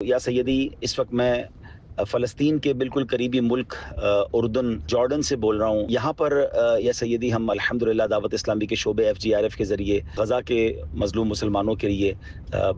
یا سیدی اس وقت میں فلسطین کے بالکل قریبی ملک اردن جارڈن سے بول رہا ہوں. یہاں پر یا سیدی ہم الحمدللہ دعوت اسلامی کے شعبے FGRF کے ذریعے غزہ کے مظلوم مسلمانوں کے لیے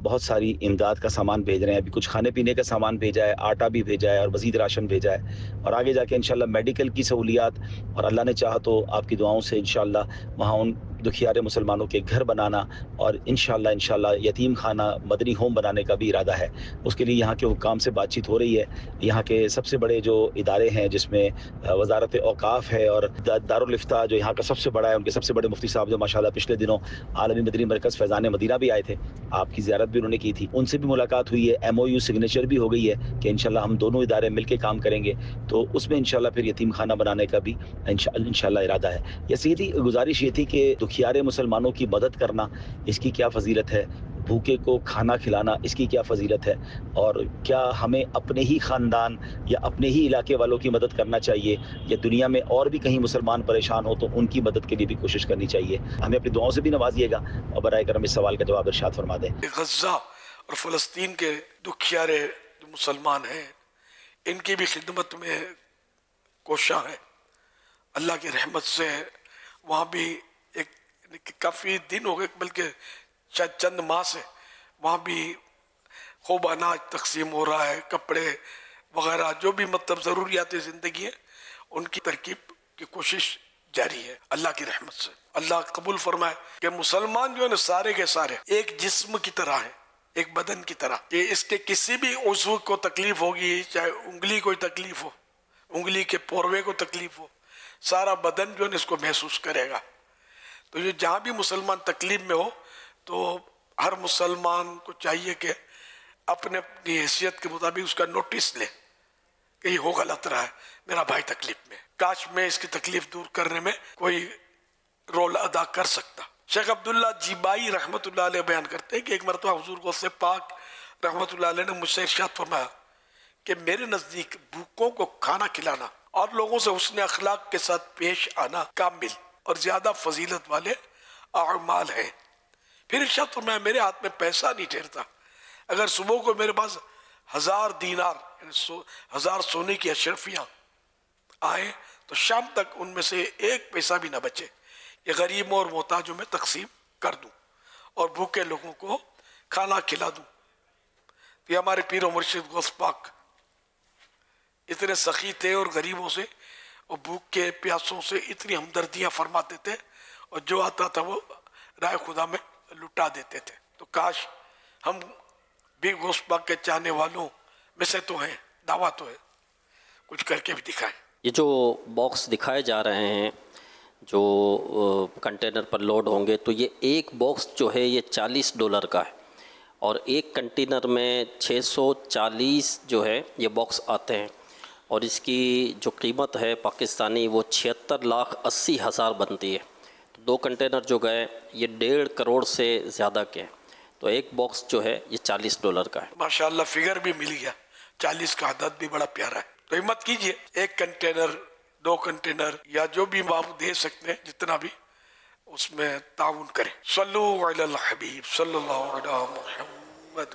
بہت ساری امداد کا سامان بھیج رہے ہیں. ابھی کچھ کھانے پینے کا سامان بھیجا ہے، آٹا بھی بھیجا ہے اور مزید راشن بھیجا ہے، اور آگے جا کے انشاءاللہ میڈیکل کی سہولیات، اور اللہ نے چاہا تو آپ کی دعاؤں سے انشاءاللہ وہاں ان دکھیارے مسلمانوں کے گھر بنانا اور انشاءاللہ یتیم خانہ مدنی ہوم بنانے کا بھی ارادہ ہے. اس کے لیے یہاں کے حکام سے بات چیت ہو رہی ہے. یہاں کے سب سے بڑے جو ادارے ہیں جس میں وزارت اوقاف ہے اور دارالافتاء جو یہاں کا سب سے بڑا ہے، ان کے سب سے بڑے مفتی صاحب جو ماشاءاللہ پچھلے دنوں عالمی مدنی مرکز فیضان مدینہ بھی آئے تھے، آپ کی زیارت بھی انہوں نے کی تھی، ان سے بھی ملاقات ہوئی ہے. MOU سگنیچر بھی ہو گئی ہے کہ انشاءاللہ ہم دونوں ادارے مل کے کام کریں گے. تو اس میں انشاءاللہ پھر یتیم خانہ بنانے کا بھی انشاءاللہ ارادہ ہے. یہ سیدھی گزارش یہ تھی کہ دکھیارے مسلمانوں کی مدد کرنا اس کی کیا فضیلت ہے، بھوکے کو کھانا کھلانا اس کی کیا فضیلت ہے، اور کیا ہمیں اپنے ہی خاندان یا اپنے ہی علاقے والوں کی مدد کرنا چاہیے، یا دنیا میں اور بھی کہیں مسلمان پریشان ہو تو ان کی مدد کے لیے بھی کوشش کرنی چاہیے. ہمیں اپنی دعاؤں سے بھی نوازیے گا، اور برائے کرم اس سوال کا جواب ارشاد فرما دیں. غزہ اور فلسطین کے دکھیارے جو مسلمان ہیں، ان کی بھی خدمت میں کوشاں ہے. اللہ کی رحمت سے وہاں بھی ایک کافی دن ہو گئے، بلکہ شاید چند ماہ سے وہاں بھی خوب اناج تقسیم ہو رہا ہے، کپڑے وغیرہ جو بھی مطلب ضروریات زندگی ہے ان کی ترکیب کی کوشش جاری ہے. اللہ کی رحمت سے اللہ قبول فرمائے کہ مسلمان جو ہے نا سارے کے سارے ایک جسم کی طرح ہیں، ایک بدن کی طرح، کہ اس کے کسی بھی عضو کو تکلیف ہوگی، چاہے انگلی کوئی تکلیف ہو، انگلی کے پوروے کو تکلیف ہو، سارا بدن جو ہے نا اس کو محسوس کرے گا. تو یہ جہاں بھی مسلمان تکلیف میں ہو تو ہر مسلمان کو چاہیے کہ اپنے اپنی حیثیت کے مطابق اس کا نوٹس لے کہ یہ ہو غلط رہا ہے، میرا بھائی تکلیف میں، کاش میں اس کی تکلیف دور کرنے میں کوئی رول ادا کر سکتا. شیخ عبداللہ جیبائی رحمت اللہ علیہ بیان کرتے ہیں کہ ایک مرتبہ حضور غوث پاک رحمت اللہ علیہ نے مجھ سے ارشاد فرمایا کہ میرے نزدیک بھوکوں کو کھانا کھلانا اور لوگوں سے حسن اخلاق کے ساتھ پیش آنا کامل اور زیادہ فضیلت والے اعمال ہیں. پھر ارشاد فرمایا میرے ہاتھ میں پیسہ نہیں ٹھہرتا، اگر صبح کو میرے پاس 1000 دینار یعنی 1000 سونے کی اشرفیاں آئیں تو شام تک ان میں سے ایک پیسہ بھی نہ بچے، یہ غریبوں اور محتاجوں میں تقسیم کر دوں اور بھوکے لوگوں کو کھانا کھلا دوں. یہ ہمارے پیر و مرشد غوث پاک اتنے سخی تھے اور غریبوں سے اور بھوک کے پیاسوں سے اتنی ہمدردیاں فرماتے تھے، اور جو آتا تھا وہ رائے خدا میں لٹا دیتے تھے. تو کاش ہم بھی غوث پاک کے چاہنے والوں میں سے تو ہیں، دعویٰ تو ہے، کچھ کر کے بھی دکھائیں. یہ جو باکس دکھائے جا رہے ہیں جو کنٹینر پر لوڈ ہوں گے، تو یہ ایک باکس جو ہے یہ $40 کا ہے، اور ایک کنٹینر میں 640 جو ہے یہ باکس آتے ہیں، اور اس کی جو قیمت ہے پاکستانی وہ 76,80,000 بنتی ہے. تو 2 کنٹینر جو گئے یہ 1.5 کروڑ سے زیادہ کے ہیں، تو ایک باکس جو ہے یہ $40 کا ہے. ماشاءاللہ فگر بھی مل گیا، 40 کا عدد بھی بڑا پیارا ہے. تو ہمت کیجئے، 1 کنٹینر 2 کنٹینر یا جو بھی آپ دے سکتے ہیں جتنا بھی اس میں تعاون کریں. صلو علی الحبیب صلی اللہ علیہ محمد.